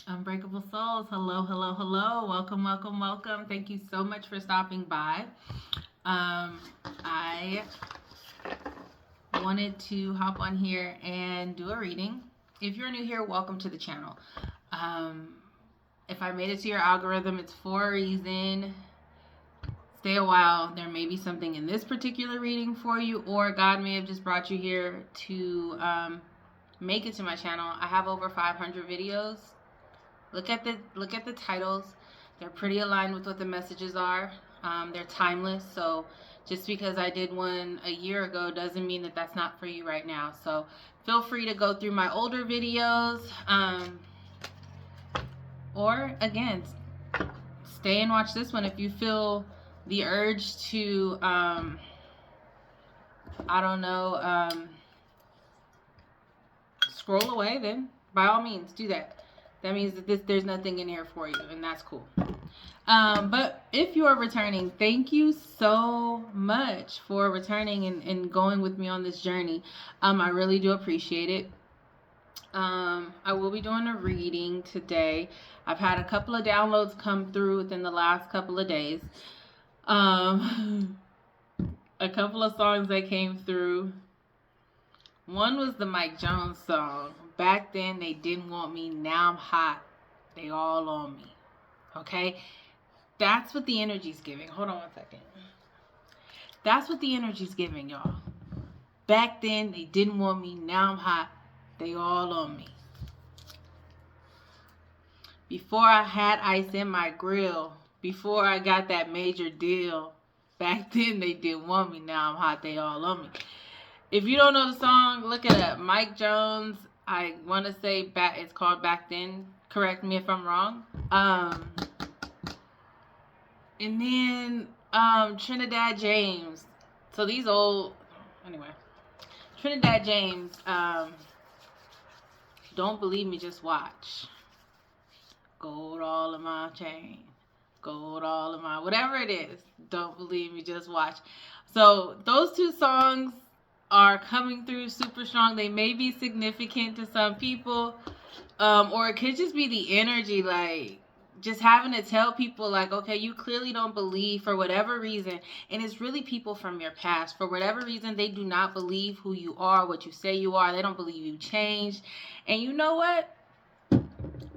Unbreakable Souls. Hello, hello, hello. Welcome, welcome, welcome. Thank you so much for stopping by. I wanted to hop on here and do a reading. If you're new here, welcome to the channel. Um, if I made it to your algorithm, it's for a reason. Stay a while. There may be something in this particular reading for you, or God may have just brought you here to make it to my channel. I have over 500 videos. Look at the titles. They're pretty aligned with what the messages are. They're timeless. So just because I did one a year ago doesn't mean that that's not for you right now. So feel free to go through my older videos, or again, stay and watch this one if you feel the urge to I don't know, scroll away. Then by all means do that. That means that there's nothing in here for you, and that's cool. But if you are returning, thank you so much for returning and going with me on this journey. I really do appreciate it. I will be doing a reading today. I've had a couple of downloads come through within the last couple of days. A couple of songs that came through. One was the Mike Jones song. Back then they didn't want me, now I'm hot. They all on me. Okay? That's what the energy's giving. Hold on one second. That's what the energy's giving, y'all. Back then they didn't want me, now I'm hot. They all on me. Before I had ice in my grill, before I got that major deal, back then they didn't want me, now I'm hot. They all on me. If you don't know the song, look it up. Mike Jones. I want to say it's called Back Then. Correct me if I'm wrong. And then Trinidad James. So these old, anyway. Trinidad James. Don't believe me, just watch. Gold all in my chain. Gold all in my, whatever it is. Don't believe me, just watch. So those two songs are coming through super strong. They may be significant to some people, or it could just be the energy, like just having to tell people like, okay, you clearly don't believe for whatever reason. And it's really people from your past. For whatever reason, they do not believe who you are, what you say you are. They don't believe you changed. And you know what?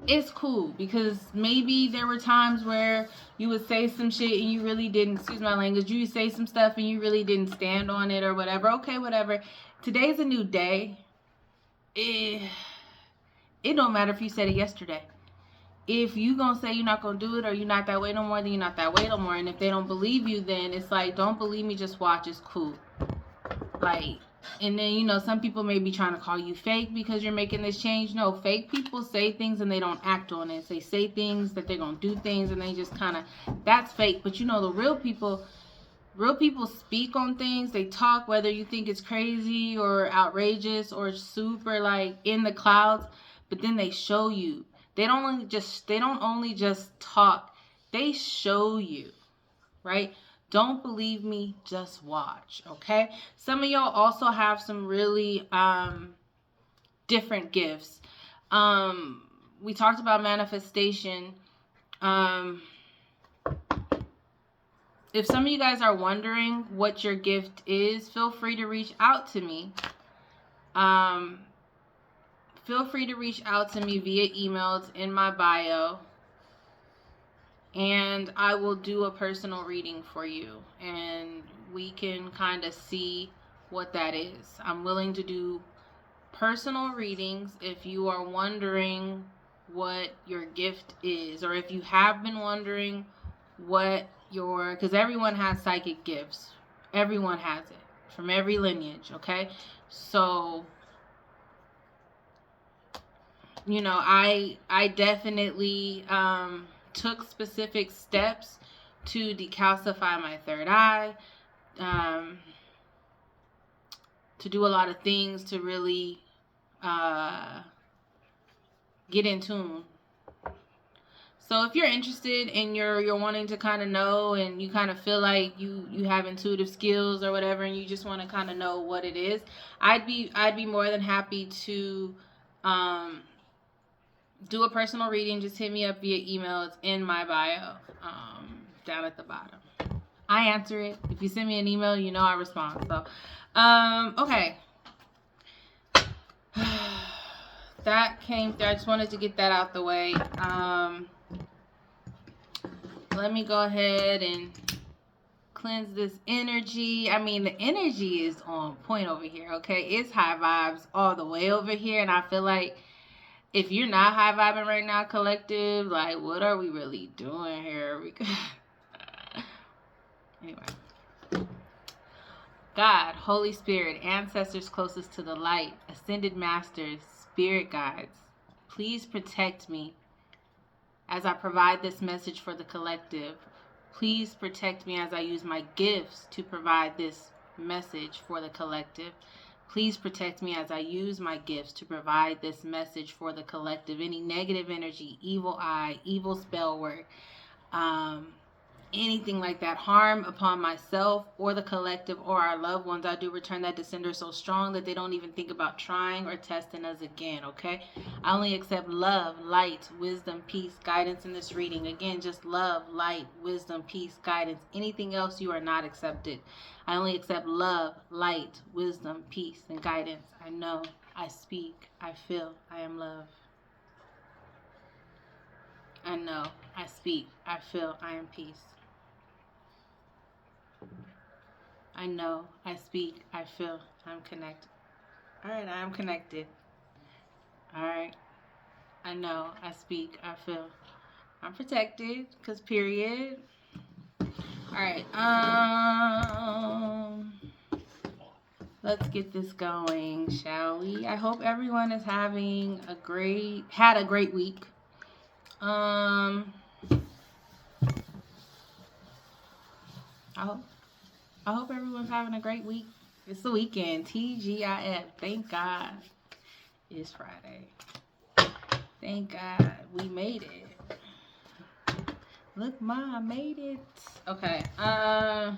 It's cool, because maybe there were times where you would say some shit and you really didn't, excuse my language, you would say some stuff and you really didn't stand on it or whatever. Okay, whatever. Today's a new day. It don't matter if you said it yesterday. If you gonna say you're not gonna do it, or you're not that way no more, then you're not that way no more. And if they don't believe you, then it's like, don't believe me, just watch. It's cool. Like, and then, you know, some people may be trying to call you fake because you're making this change. No, fake people say things and they don't act on it. They say things that they're going to do things and they just kind of, that's fake. But you know, the real people speak on things. They talk, whether you think it's crazy or outrageous or super like in the clouds, but then they show you. They don't only just talk. They show you, right? Don't believe me, just watch, okay? Some of y'all also have some really different gifts. We talked about manifestation. If some of you guys are wondering what your gift is, feel free to reach out to me. Feel free to reach out to me via email. It's in my bio. And I will do a personal reading for you, and we can kind of see what that is. I'm willing to do personal readings if you are wondering what your gift is, or if you have been wondering what your, because everyone has psychic gifts. Everyone has it from every lineage, okay? So, you know, I definitely took specific steps to decalcify my third eye, to do a lot of things to really get in tune. So if you're interested and you're wanting to kind of know, and you kind of feel like you have intuitive skills or whatever, and you just want to kind of know what it is, I'd be more than happy to do a personal reading, just hit me up via email. It's in my bio, down at the bottom. I answer it. If you send me an email, you know I respond. So, okay. That came through. I just wanted to get that out the way. Let me go ahead and cleanse this energy. I mean, the energy is on point over here, okay? It's high vibes all the way over here, and I feel like if you're not high vibing right now, collective, like, what are we really doing here? Anyway. God, Holy Spirit, ancestors closest to the light, ascended masters, spirit guides, please protect me as I provide this message for the collective. Please protect me as I use my gifts to provide this message for the collective. Please protect me as I use my gifts to provide this message for the collective. Any negative energy, evil eye, evil spell work, anything like that, harm upon myself or the collective or our loved ones, I do return that to sender so strong that they don't even think about trying or testing us again, okay? I only accept love, light, wisdom, peace, guidance in this reading. Again, just love, light, wisdom, peace, guidance. Anything else, you are not accepted. I only accept love, light, wisdom, peace, and guidance. I know, I speak, I feel, I am love. I know, I speak, I feel, I am peace. I know, I speak, I feel, I'm connected. All right, I am connected. All right, I know, I speak, I feel, I'm protected, because period. All right, let's get this going, shall we? I hope everyone is having had a great week. I hope everyone's having a great week. It's the weekend. TGIF. Thank God it's Friday. Thank God we made it. Look, Ma, I made it. Okay. I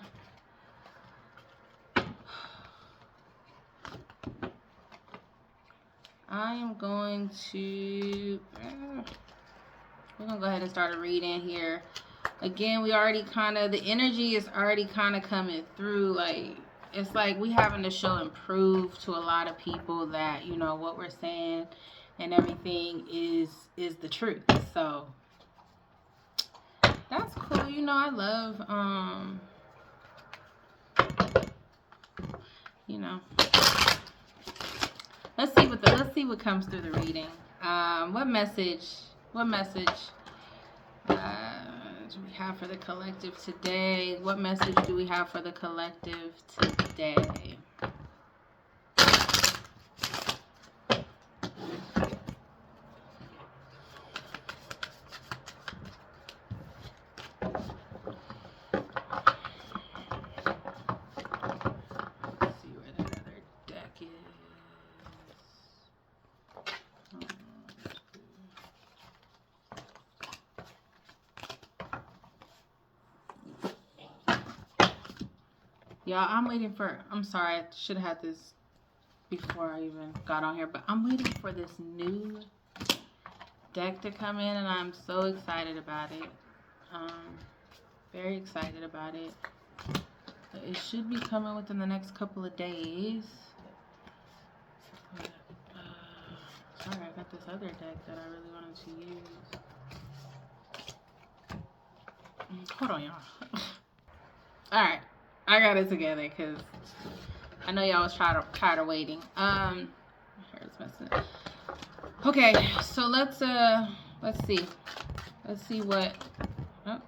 am going to... we're going to go ahead and start a reading here. Again, we already the energy is already kind of coming through. Like, it's like we having to show and prove to a lot of people that, you know, what we're saying and everything is the truth. So, that's cool. You know, I love, you know. Let's see what comes through the reading. What message do we have for the collective today? What message do we have for the collective today? Let's see where that other deck is. Y'all, I'm sorry, I should have had this before I even got on here, but I'm waiting for this new deck to come in, and I'm so excited about it. Very excited about it. But it should be coming within the next couple of days. Sorry, I got this other deck that I really wanted to use. Hold on, y'all. Alright. I got it together because I know y'all was tired of waiting. Here's messing up. Okay, so let's see what. Oh,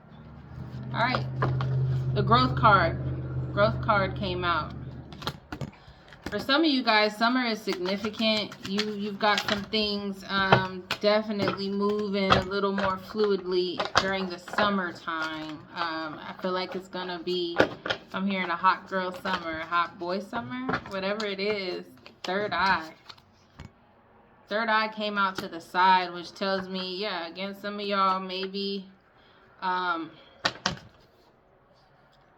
all right, the growth card came out. For some of you guys, summer is significant. You've got some things definitely moving a little more fluidly during the summertime. I feel like it's gonna be, I'm hearing a hot girl summer, a hot boy summer, whatever it is. Third eye came out to the side, which tells me, yeah, again, some of y'all maybe, and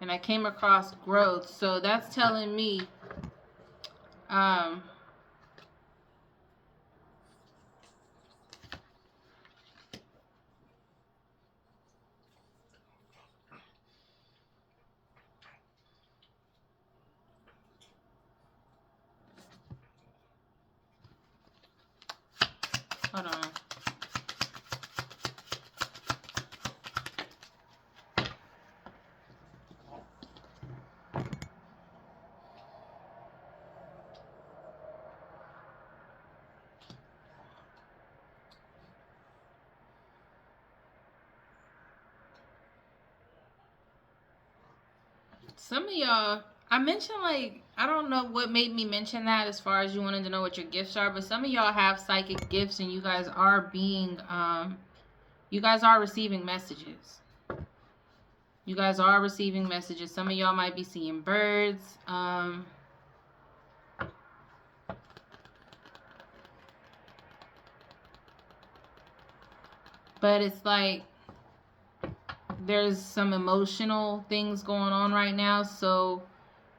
I came across growth, so that's telling me Some of y'all, I mentioned, like, I don't know what made me mention that as far as you wanted to know what your gifts are, but some of y'all have psychic gifts and you guys are you guys are receiving messages. You guys are receiving messages. Some of y'all might be seeing birds. But it's like there's some emotional things going on right now, so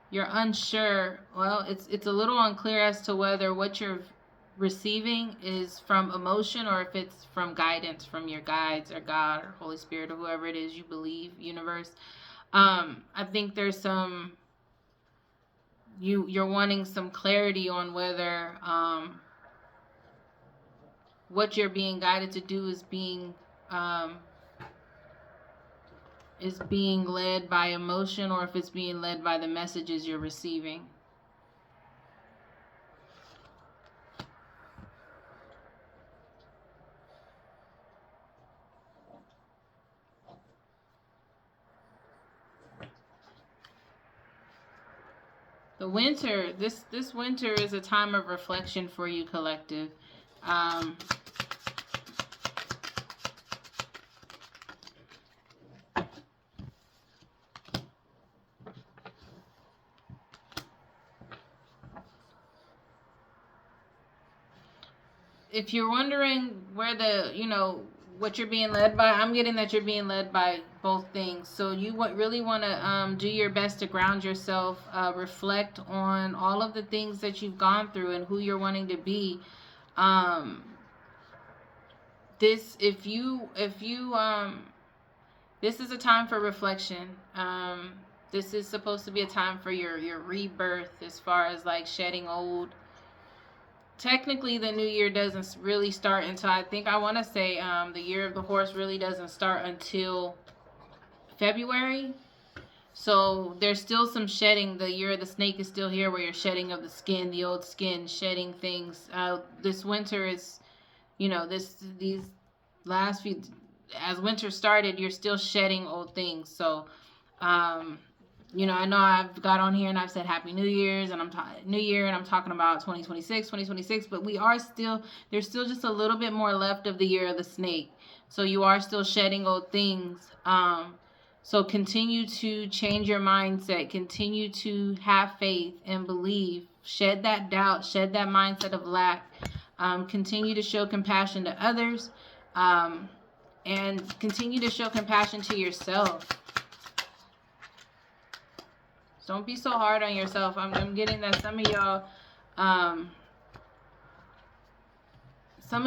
you're unsure. Well, it's a little unclear as to whether what you're receiving is from emotion or if it's from guidance from your guides or God or Holy Spirit or whoever it is you believe, universe. I think there's some you're wanting some clarity on whether what you're being guided to do is being led by emotion or if it's being led by the messages you're receiving. The winter, this winter is a time of reflection for you, collective. If you're wondering where what you're being led by, I'm getting that you're being led by both things. So you really want to do your best to ground yourself, reflect on all of the things that you've gone through and who you're wanting to be. This is a time for reflection. This is supposed to be a time for your rebirth as far as like shedding old. Technically, the new year doesn't really start until, I want to say the year of the horse really doesn't start until February. So there's still some shedding. The year of the snake is still here, where you're shedding of the skin, the old skin, shedding things. This winter is, these last few, as winter started, you're still shedding old things. So I know I've got on here and I've said Happy New Year's and New Year and I'm talking about 2026, but there's still just a little bit more left of the year of the snake. So you are still shedding old things. So continue to change your mindset, continue to have faith and believe, shed that doubt, shed that mindset of lack, continue to show compassion to others, and continue to show compassion to yourself. Don't be so hard on yourself. I'm getting that some of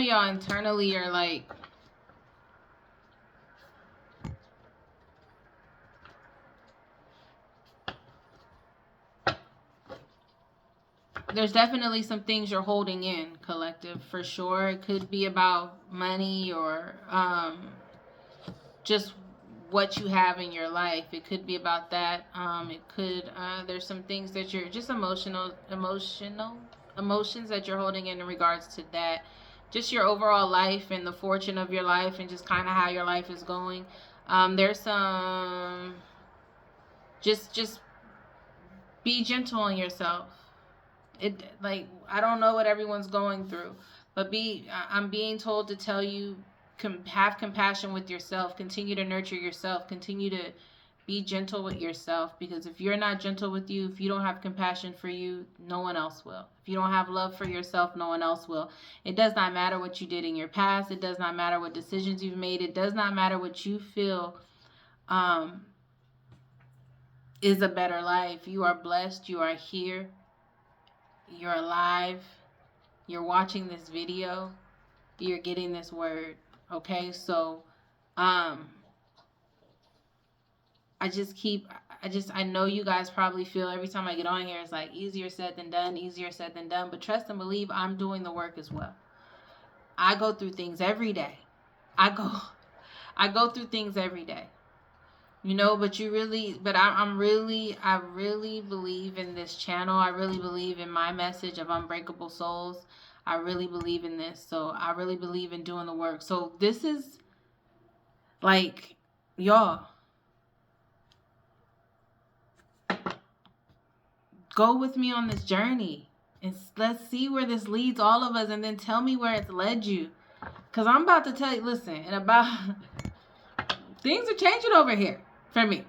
y'all internally are like, there's definitely some things you're holding in, collective, for sure. It could be about money or just what you have in your life. It could be about that. It could there's some things that you're just emotions that you're holding in regards to that. Just your overall life and the fortune of your life and just kind of how your life is going. There's some just be gentle on yourself. I don't know what everyone's going through, but I'm being told to tell you, have compassion with yourself, continue to nurture yourself, continue to be gentle with yourself, because if you're not gentle with you, if you don't have compassion for you, no one else will. If you don't have love for yourself, no one else will. It does not matter what you did in your past. It does not matter what decisions you've made. It does not matter what you feel is a better life. You are blessed. You are here. You're alive. You're watching this video. You're getting this word. Okay, so I know you guys probably feel every time I get on here, it's like easier said than done, but trust and believe I'm doing the work as well. I go through things every day. I go through things every day. But I really believe in this channel. I really believe in my message of unbreakable souls. I really believe in this. So I really believe in doing the work. So this is like, y'all, go with me on this journey. And let's see where this leads all of us, and then tell me where it's led you. Because I'm about to tell you, listen, and about things are changing over here for me.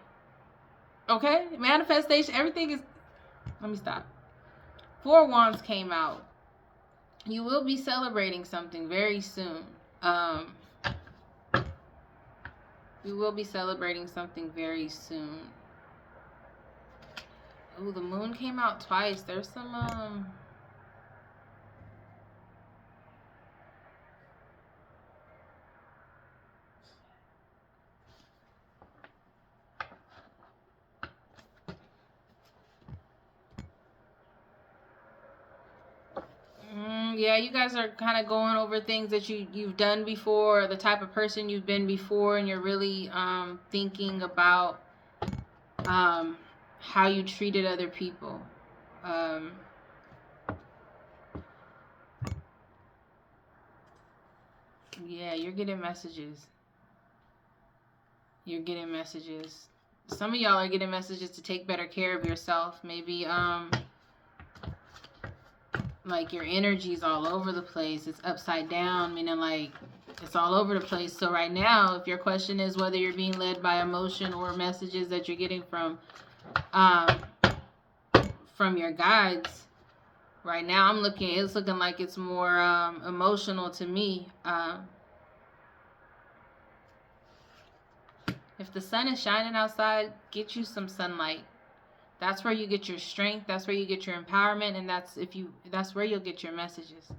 Okay? Manifestation, everything is, let me stop. 4 Wands came out. You will be celebrating something very soon. You will be celebrating something very soon. Oh, the moon came out twice. There's some, yeah, you guys are kind of going over things that you've done before, the type of person you've been before, and you're really thinking about how you treated other people. Yeah, you're getting messages. You're getting messages. Some of y'all are getting messages to take better care of yourself. Maybe like your energy's all over the place. It's upside down, meaning like it's all over the place. So right now, if your question is whether you're being led by emotion or messages that you're getting from your guides, right now it's looking like it's more emotional to me. If the sun is shining outside, get you some sunlight. That's where you get your strength. That's where you get your empowerment, and that's where you'll get your messages.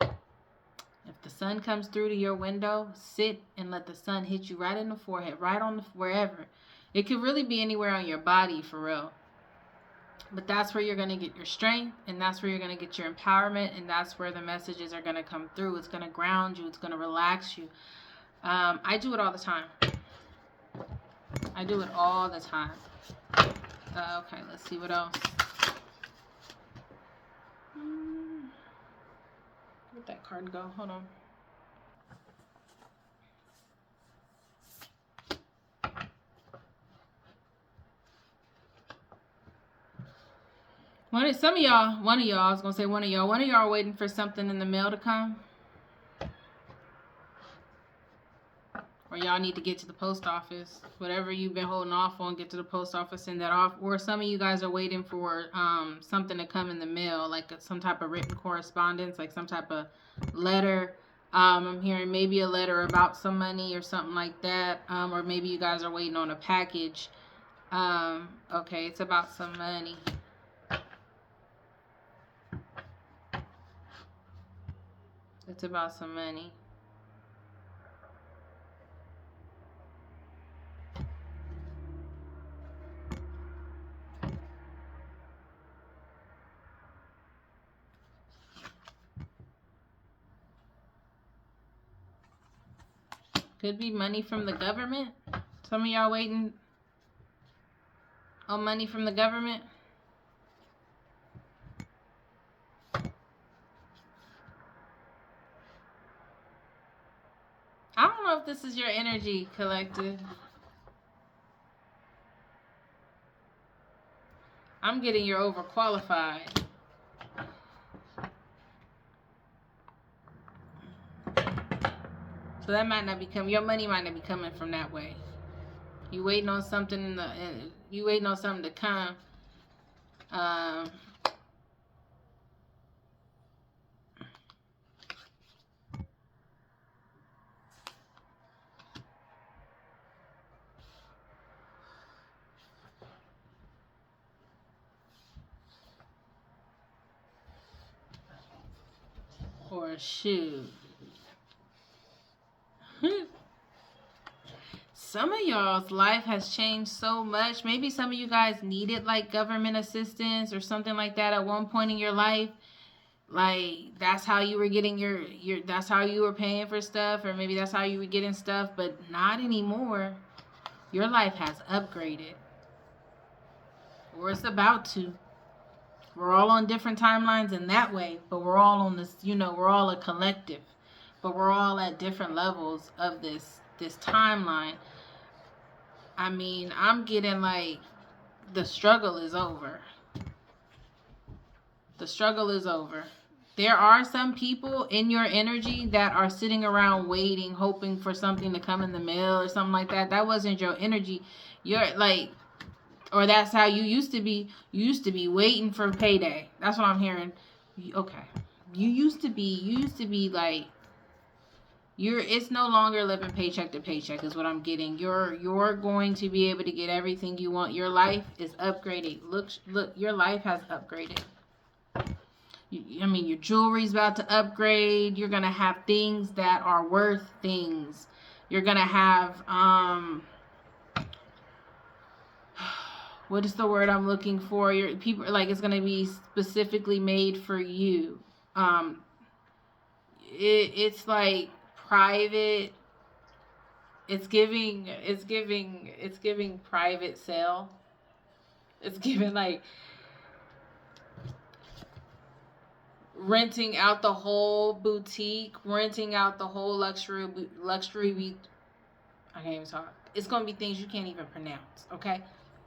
If the sun comes through to your window, sit and let the sun hit you right in the forehead, right on wherever. It could really be anywhere on your body, for real. But that's where you're going to get your strength, and that's where you're going to get your empowerment, and that's where the messages are going to come through. It's going to ground you. It's going to relax you. I do it all the time. I do it all the time. Okay, let's see what else. Where'd that card go? Hold on. One of y'all are waiting for something in the mail to come. Or y'all need to get to the post office. Whatever you've been holding off on, get to the post office, send that off. Or some of you guys are waiting for something to come in the mail, like some type of written correspondence, like some type of letter. I'm hearing maybe a letter about some money or something like that. Or maybe you guys are waiting on a package. Okay, it's about some money. It's about some money. Could be money from the government. Some of y'all waiting on money from the government. I don't know if this is your energy, collective. I'm getting you're overqualified. So that might not be coming. Your money might not be coming from that way. You waiting on something you waiting on something to come. Or shoot. Some of y'all's life has changed so much. Maybe some of you guys needed like government assistance or something like that at one point in your life. Like that's how you were getting your that's how you were paying for stuff, or maybe that's how you were getting stuff, but not anymore. Your life has upgraded. Or it's about to. We're all on different timelines in that way, but we're all on this, we're all a collective. But we're all at different levels of this timeline. I mean, I'm getting like the struggle is over. The struggle is over. There are some people in your energy that are sitting around waiting, hoping for something to come in the mail or something like that. That wasn't your energy. You're like, or that's how you used to be. You used to be waiting for payday. That's what I'm hearing. Okay. You used to be like, it's no longer living paycheck to paycheck is what I'm getting. You're going to be able to get everything you want. Your life is upgraded. Look, your life has upgraded. I mean, your jewelry's about to upgrade. You're going to have things that are worth things. You're going to have, what is the word I'm looking for? Your people, like, it's going to be specifically made for you. It's like private. It's giving private sale. It's giving like renting out the whole boutique, renting out the whole luxury. I can't even talk. It's gonna be things you can't even pronounce. Okay,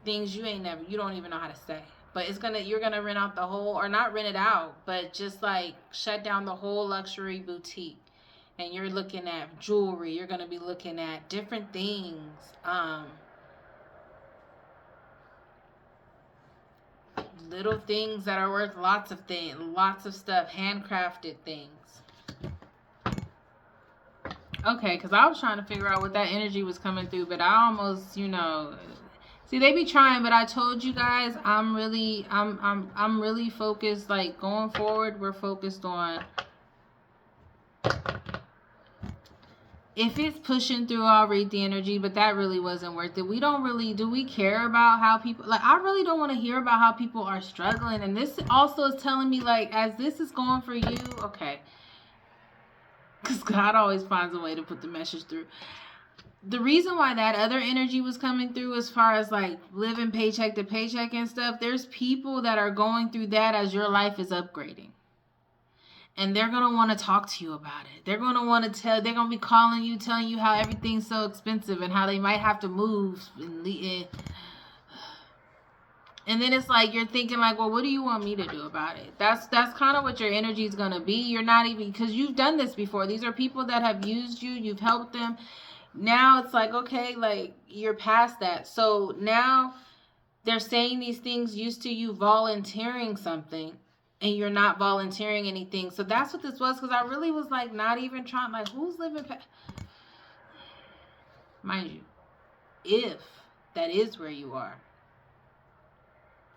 things you don't even know how to say. But you're gonna rent out the whole, or not rent it out, but just like shut down the whole luxury boutique. And you're looking at jewelry. You're gonna be looking at different things. Little things that are worth lots of stuff, handcrafted things. Okay, because I was trying to figure out what that energy was coming through, but I almost, see, they be trying, but I told you guys, I'm really focused. Like, going forward, we're focused on, if it's pushing through, I'll read the energy, but that really wasn't worth it. Do we care about how people, like, I really don't want to hear about how people are struggling. And this also is telling me, like, as this is going for you, okay, because God always finds a way to put the message through. The reason why that other energy was coming through, as far as like living paycheck to paycheck and stuff, there's people that are going through that as your life is upgrading. And they're going to want to talk to you about it. They're going to they're going to be calling you, telling you how everything's so expensive and how they might have to move. And then it's like, you're thinking like, well, what do you want me to do about it? That's kind of what your energy is going to be. You're not even, because you've done this before. These are people that have used you. You've helped them. Now it's like, okay, like, you're past that. So now they're saying these things used to you volunteering something. And you're not volunteering anything. So that's what this was. Because I really was like, not even trying, like, who's living mind you, if that is where you are,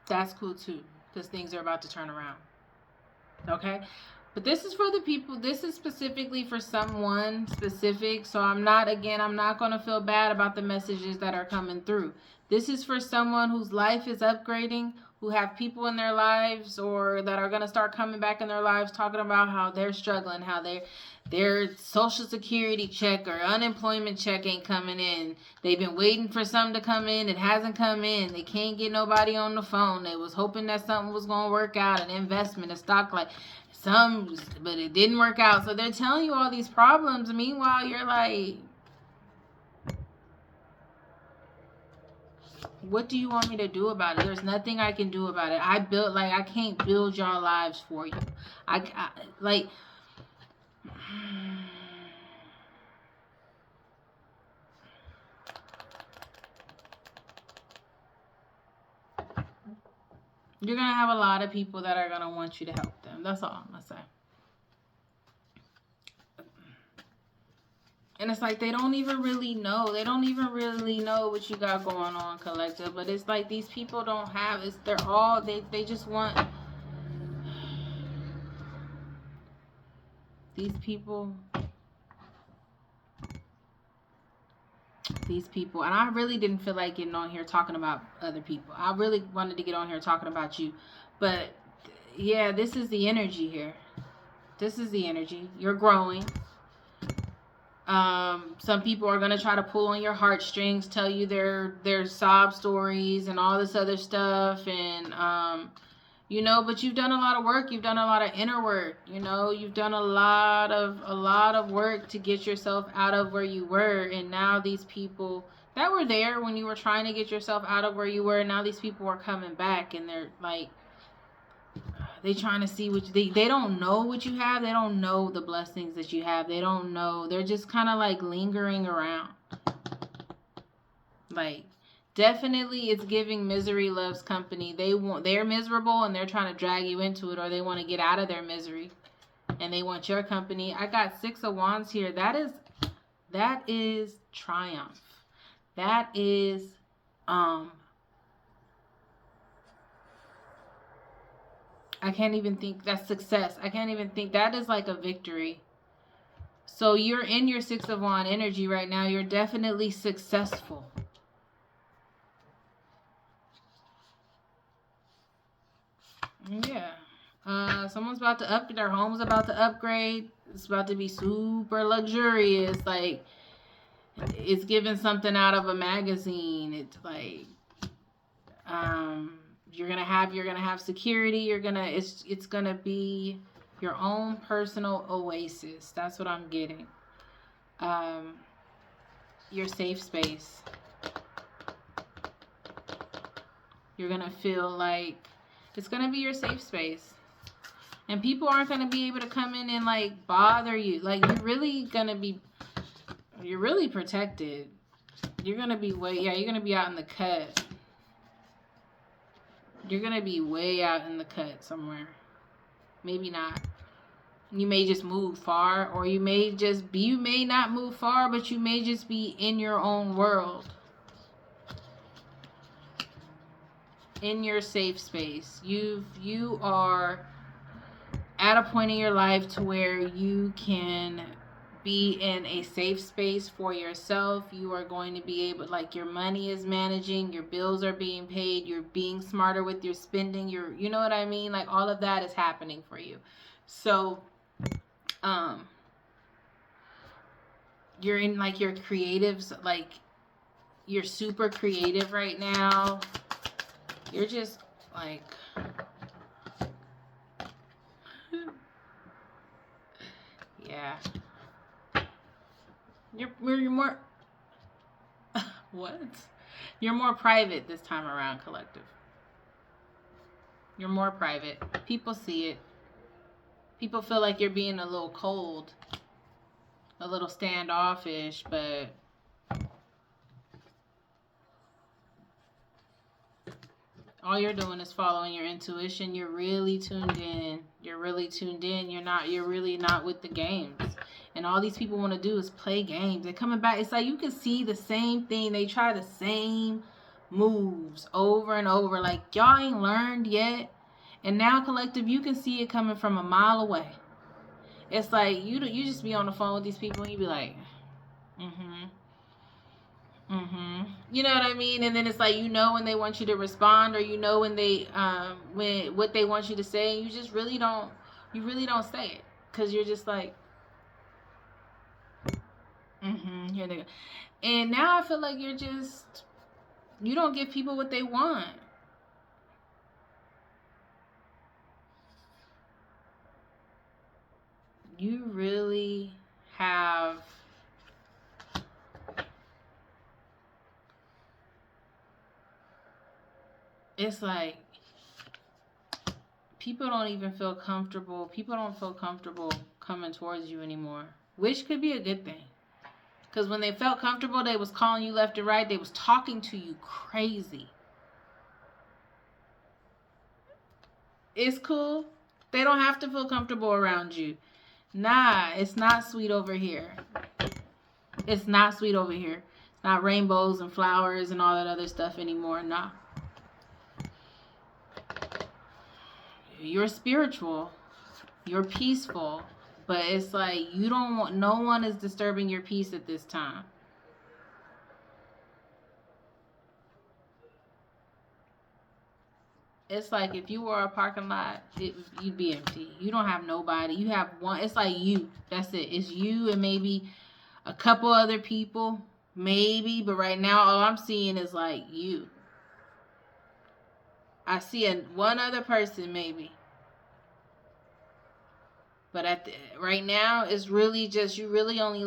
that's cool too. Because things are about to turn around. Okay? But this is for the people. This is specifically for someone specific. So I'm not going to feel bad about the messages that are coming through. This is for someone whose life is upgrading, who have people in their lives, or that are going to start coming back in their lives talking about how they're struggling, how their social security check or unemployment check ain't coming in. They've been waiting for something to come in. It hasn't come in. They can't get nobody on the phone. They was hoping that something was going to work out, an investment, a stock, like but it didn't work out. So they're telling you all these problems. And meanwhile, you're like, what do you want me to do about it? There's nothing I can do about it. I can't build your lives for you. Like, you're going to have a lot of people that are going to want you to help them. That's all I'm going to say. And it's like, they don't even really know. They don't even really know what you got going on, collective. But it's like, these people don't have, they just want, these people, and I really didn't feel like getting on here talking about other people. I really wanted to get on here talking about you. But yeah, this is the energy here. This is the energy. You're growing. Some people are going to try to pull on your heartstrings, tell you their sob stories and all this other stuff. And, but you've done a lot of work. You've done a lot of inner work. You've done a lot of work to get yourself out of where you were. And now these people that were there when you were trying to get yourself out of where you were. Now these people are coming back, and they're like, they trying to see what they don't know what you have. They don't know the blessings that you have. They don't know. They're just kind of like lingering around. Like, definitely it's giving misery loves company. They're miserable and they're trying to drag you into it, or they want to get out of their misery and they want your company. I got 6 of Wands here. That is triumph. That is I can't even think, that's success. I can't even think, that is like a victory. So you're in your 6 of Wands energy right now. You're definitely successful. Yeah. Someone's about to their home's about to upgrade. It's about to be super luxurious. Like, it's giving something out of a magazine. It's like, you're gonna have security. It's gonna be your own personal oasis. That's what I'm getting. Your safe space. You're gonna feel like it's gonna be your safe space, and people aren't gonna be able to come in and like bother you. Like, you're really protected. You're gonna be you're gonna be out in the cut. You're going to be way out in the cut somewhere. Maybe not. You may just move far, or you may not move far, but you may just be in your own world. In your safe space. You are at a point in your life to where you can be in a safe space for yourself. You are going to be able, like, your money is managing, your bills are being paid, you're being smarter with your spending, you know what I mean? Like, all of that is happening for you. So, you're in, like, your creatives, like, you're super creative right now. You're just, like, yeah. You're more what? You're more private this time around, collective. You're more private. People see it. People feel like you're being a little cold, a little standoffish, but all you're doing is following your intuition. You're really tuned in. You're really not with the games. And all these people want to do is play games. They're coming back. It's like you can see the same thing. They try the same moves over and over. Like, y'all ain't learned yet. And now, collective, you can see it coming from a mile away. It's like you just be on the phone with these people and you be like, you know what I mean? And then it's like, when they want you to respond, or when they when what they want you to say, and you really don't say it, because you're just like, here they go. And now I feel like you don't give people what they want. You really have it's like people don't even feel comfortable. People don't feel comfortable coming towards you anymore, which could be a good thing. Because when they felt comfortable, they was calling you left and right. They was talking to you crazy. It's cool. They don't have to feel comfortable around you. Nah, it's not sweet over here. It's not sweet over here. It's not rainbows and flowers and all that other stuff anymore. Nah. You're spiritual. You're peaceful. But it's like no one is disturbing your peace at this time. It's like if you were a parking lot, you'd be empty. You don't have nobody. You have one. It's like you. That's it. It's you and maybe a couple other people. Maybe. But right now, all I'm seeing is like you. I see one other person maybe. But right now, it's really just, you really only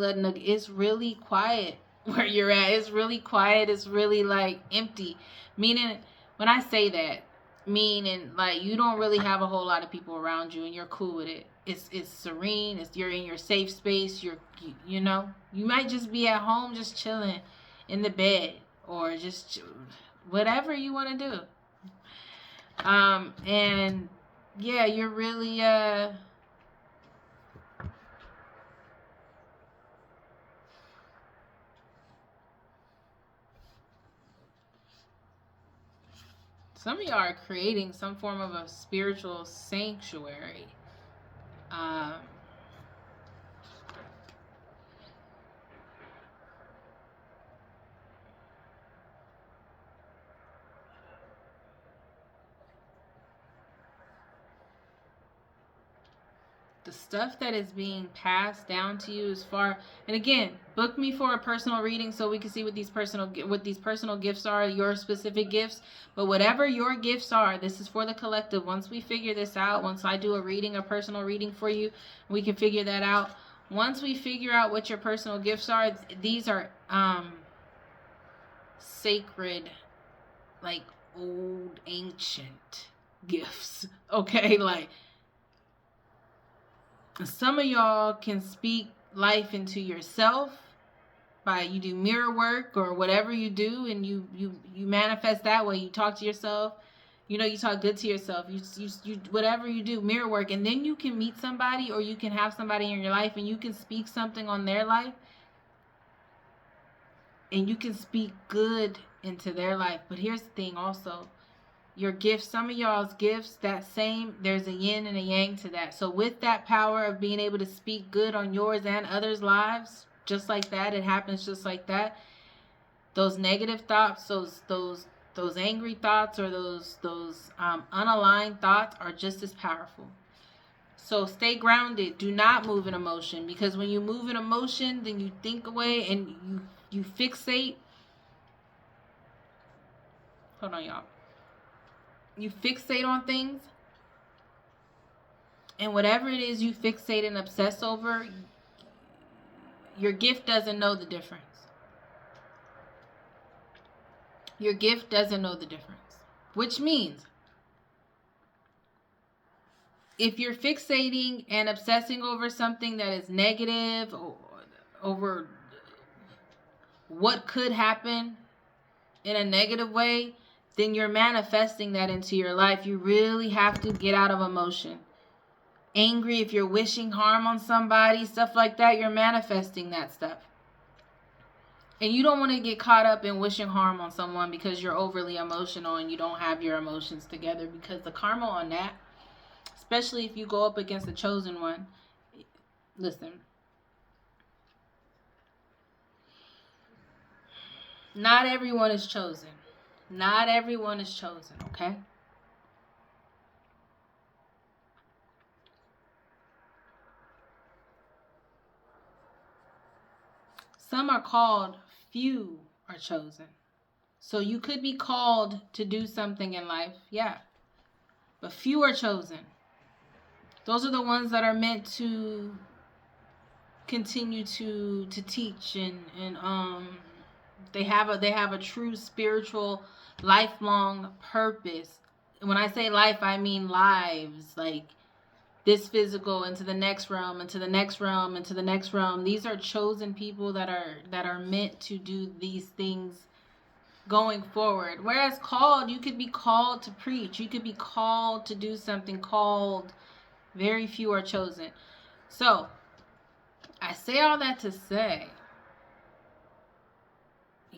it's really quiet. where you're at. It's really quiet. It's really like empty. Meaning, when I say that, meaning like you don't really have a whole lot of people around you and you're cool with it. It's serene. You're in your safe space. You know, you might just be at home just chilling in the bed or just whatever you want to do. And yeah, you're really some of y'all are creating some form of a spiritual sanctuary. Um, the stuff that is being passed down to you as far, and again, book me for a personal reading so we can see what these personal gifts are, your specific gifts. But whatever your gifts are, this is for the collective. Once we figure this out, once I do a personal reading for you, we can figure that out. Once we figure out what your personal gifts are, these are sacred, like old ancient gifts. Okay, like some of y'all can speak life into yourself by you do mirror work or whatever you do, and you manifest that way. You talk to yourself, you know, you talk good to yourself. You whatever you do, mirror work, and then you can meet somebody or you can have somebody in your life and you can speak something on their life and you can speak good into their life. But here's the thing also, your gifts, some of y'all's gifts, there's a yin and a yang to that. So with that power of being able to speak good on yours and others' lives, just like that, it happens just like that. Those negative thoughts, those angry thoughts, or those unaligned thoughts are just as powerful. So stay grounded. Do not move in emotion, because when you move in emotion, then you think away and you fixate. Hold on, y'all. You fixate on things, and whatever it is you fixate and obsess over, your gift doesn't know the difference. Your gift doesn't know the difference. Which means, if you're fixating and obsessing over something that is negative, or over what could happen in a negative way, then you're manifesting that into your life. You really have to get out of emotion. Angry, if you're wishing harm on somebody, stuff like that, you're manifesting that stuff. And you don't want to get caught up in wishing harm on someone because you're overly emotional and you don't have your emotions together, because the karma on that, especially if you go up against the chosen one, listen, not everyone is chosen. Not everyone is chosen, okay? Some are called, few are chosen. So you could be called to do something in life, yeah. But few are chosen. Those are the ones that are meant to continue to teach and they have a true spiritual lifelong purpose. And when I say life, I mean lives, like this physical into the next realm, into the next realm, into the next realm. These are chosen people that are meant to do these things going forward. Whereas called, you could be called to preach, you could be called to do something. Called, very few are chosen. So I say all that to say,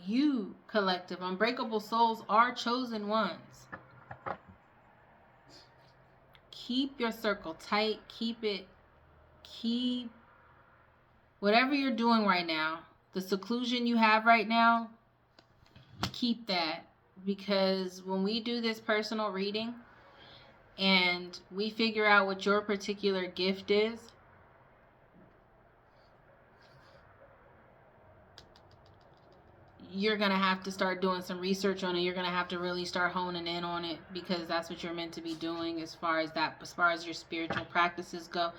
you, collective, unbreakable souls, are chosen ones. Keep your circle tight. Keep whatever you're doing right now, the seclusion you have right now, keep that. Because when we do this personal reading and we figure out what your particular gift is, you're going to have to start doing some research on it. You're going to have to really start honing in on it, because that's what you're meant to be doing as far as your spiritual practices go.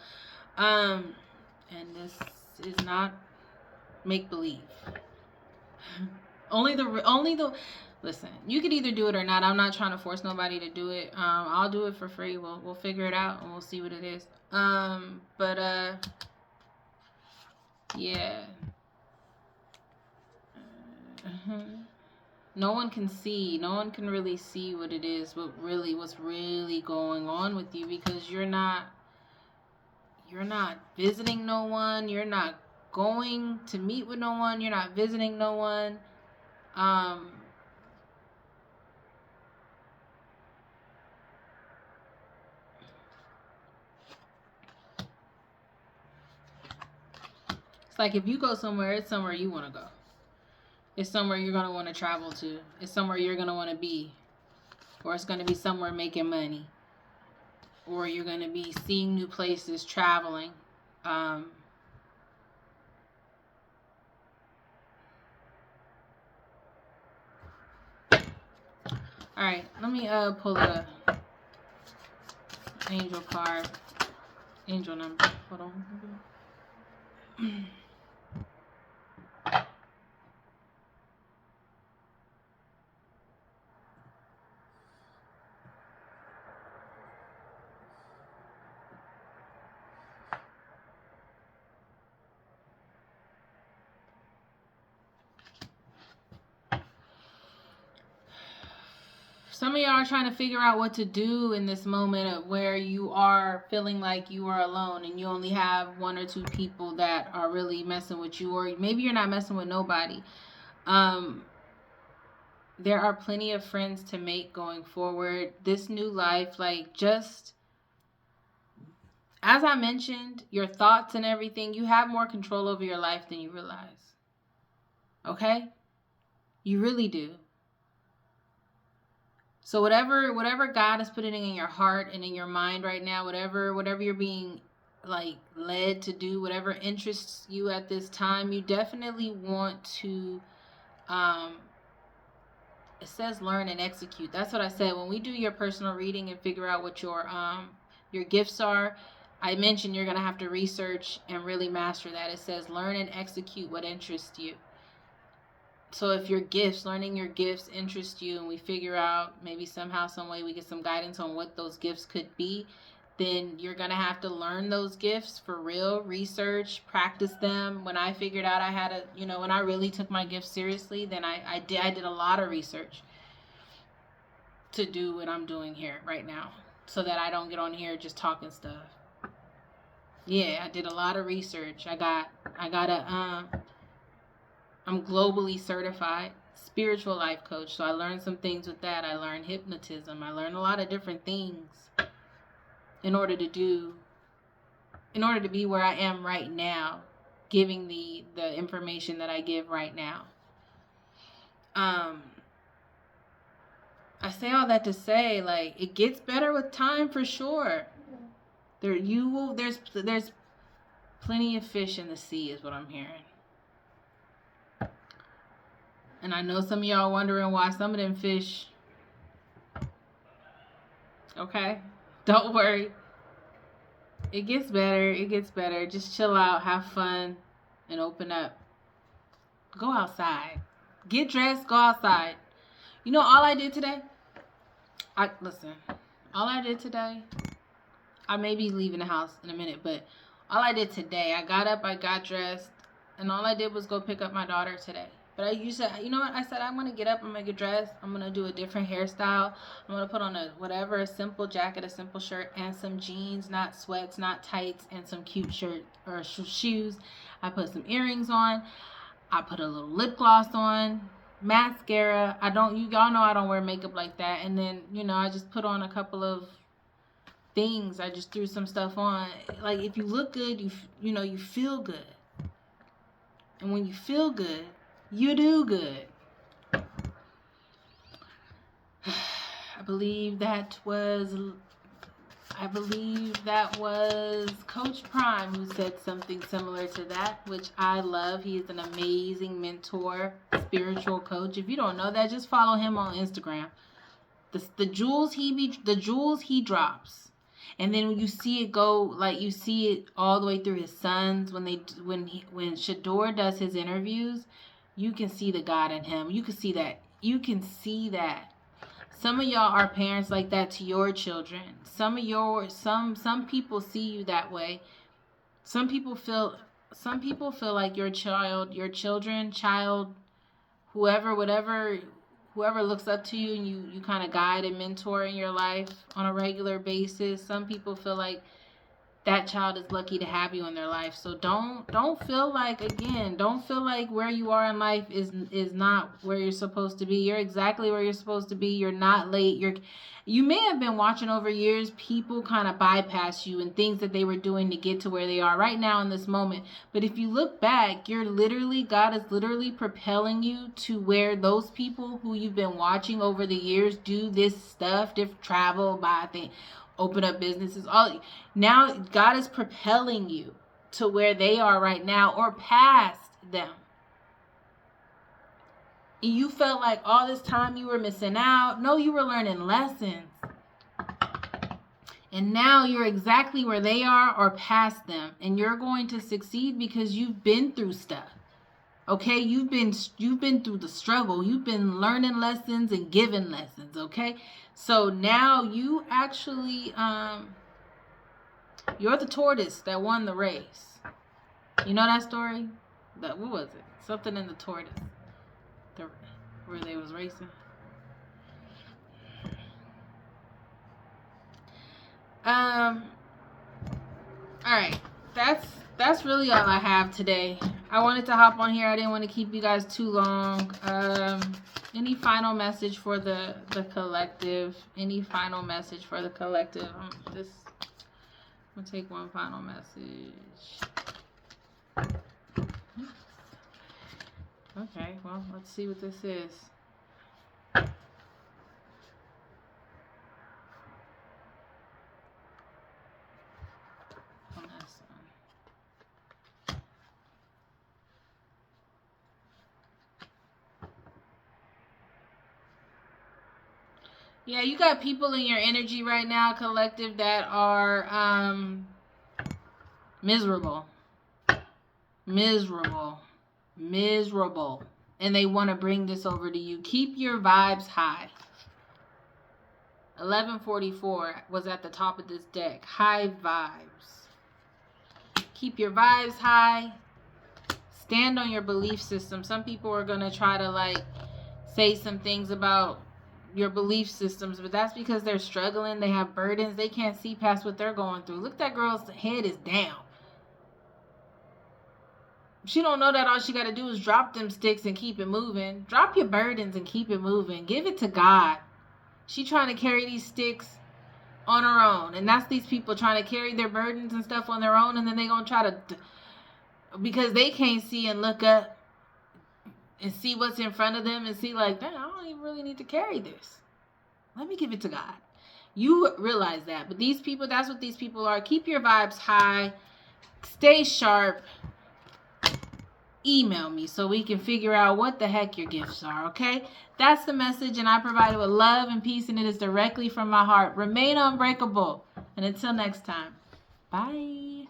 And this is not make believe. Only the listen, you could either do it or not. I'm not trying to force nobody to do it. I'll do it for free. We'll figure it out and we'll see what it is. But yeah. No one can see. No one can really see what it is, what's really going on with you, because you're not visiting no one. You're not going to meet with no one. You're not visiting no one. It's like if you go somewhere, it's somewhere you want to go. It's somewhere you're going to want to travel to. It's somewhere you're going to want to be. Or it's going to be somewhere making money. Or you're going to be seeing new places, traveling. All right, let me pull a angel card. Angel number. Hold on. Some of y'all are trying to figure out what to do in this moment of where you are feeling like you are alone and you only have one or two people that are really messing with you, or maybe you're not messing with nobody. There are plenty of friends to make going forward. This new life, like, just as I mentioned, your thoughts and everything, you have more control over your life than you realize. Okay? You really do. So whatever God is putting in your heart and in your mind right now, whatever you're being like led to do, whatever interests you at this time, you definitely want to it says learn and execute. That's what I said. When we do your personal reading and figure out what your gifts are, I mentioned you're going to have to research and really master that. It says learn and execute what interests you. So if learning your gifts interest you, and we figure out maybe somehow, some way we get some guidance on what those gifts could be, then you're going to have to learn those gifts for real, research, practice them. When I figured out I had when I really took my gifts seriously, then I did a lot of research to do what I'm doing here right now, so that I don't get on here just talking stuff. Yeah, I did a lot of research. I'm globally certified spiritual life coach. So I learned some things with that. I learned hypnotism. I learned a lot of different things in order to be where I am right now, giving the information that I give right now. I say all that to say, like, it gets better with time for sure. There's plenty of fish in the sea is what I'm hearing. And I know some of y'all wondering why some of them fish. Okay? Don't worry. It gets better. It gets better. Just chill out, have fun, and open up. Go outside. Get dressed, go outside. You know, all I did today? All I did today, I may be leaving the house in a minute, but all I did today, I got up, I got dressed, and all I did was go pick up my daughter today. But you said, you know what? I said, I'm going to get up, I'm going to get dressed, I'm going to do a different hairstyle. I'm going to put on a simple jacket, a simple shirt, and some jeans, not sweats, not tights, and some cute shirt or shoes. I put some earrings on. I put a little lip gloss on, mascara. Y'all know I don't wear makeup like that. And then, I just put on a couple of things. I just threw some stuff on. Like, if you look good, you feel good. And when you feel good, you do good. I believe that was Coach Prime who said something similar to that, which I love. He is an amazing mentor, spiritual coach. If you don't know that, just follow him on Instagram. The jewels he drops. And then when you see it go, like, you see it all the way through his sons when Shador does his interviews. you can see the God in him. You can see that. You can see that. Some of y'all are parents like that to your children. Some people see you that way. Some people feel like your children, whoever looks up to you and you kind of guide and mentor in your life on a regular basis. Some people feel like that child is lucky to have you in their life. So don't feel like where you are in life is not where you're supposed to be. You're exactly where you're supposed to be. You're not late. You may have been watching over years people kind of bypass you and things that they were doing to get to where they are right now in this moment. But if you look back, God is literally propelling you to where those people who you've been watching over the years do this stuff, different travel, buy things, open up businesses, now God is propelling you to where they are right now or past them. And you felt like all this time you were missing out. No, you were learning lessons. And now you're exactly where they are or past them. And you're going to succeed because you've been through stuff. Okay, you've been through the struggle. You've been learning lessons and giving lessons, okay? So now you actually you're the tortoise that won the race. You know that story? What was it? Something in the tortoise. Where they was racing. All right. That's really all I have today. I wanted to hop on here. I didn't want to keep you guys too long. Any final message for the collective? Any final message for the collective? I'm gonna take one final message. Okay, well, let's see what this is. Yeah, you got people in your energy right now, collective, that are miserable. And they want to bring this over to you. Keep your vibes high. 1144 was at the top of this deck. High vibes. Keep your vibes high. Stand on your belief system. Some people are going to try to say some things about your belief systems, but that's because they're struggling. They have burdens. They can't see past what they're going through. Look, that girl's head is down. She don't know that all she got to do is drop them sticks and keep it moving. Drop your burdens and keep it moving. Give it to God. She trying to carry these sticks on her own. And that's these people trying to carry their burdens and stuff on their own. And then they going to try to, because they can't see and look up and see what's in front of them and see I don't even really need to carry this. Let me give it to God. You realize that. But these people, that's what these people are. Keep your vibes high. Stay sharp. Email me so we can figure out what the heck your gifts are, okay? That's the message, and I provide it with love and peace, and it is directly from my heart. Remain unbreakable. And until next time, bye.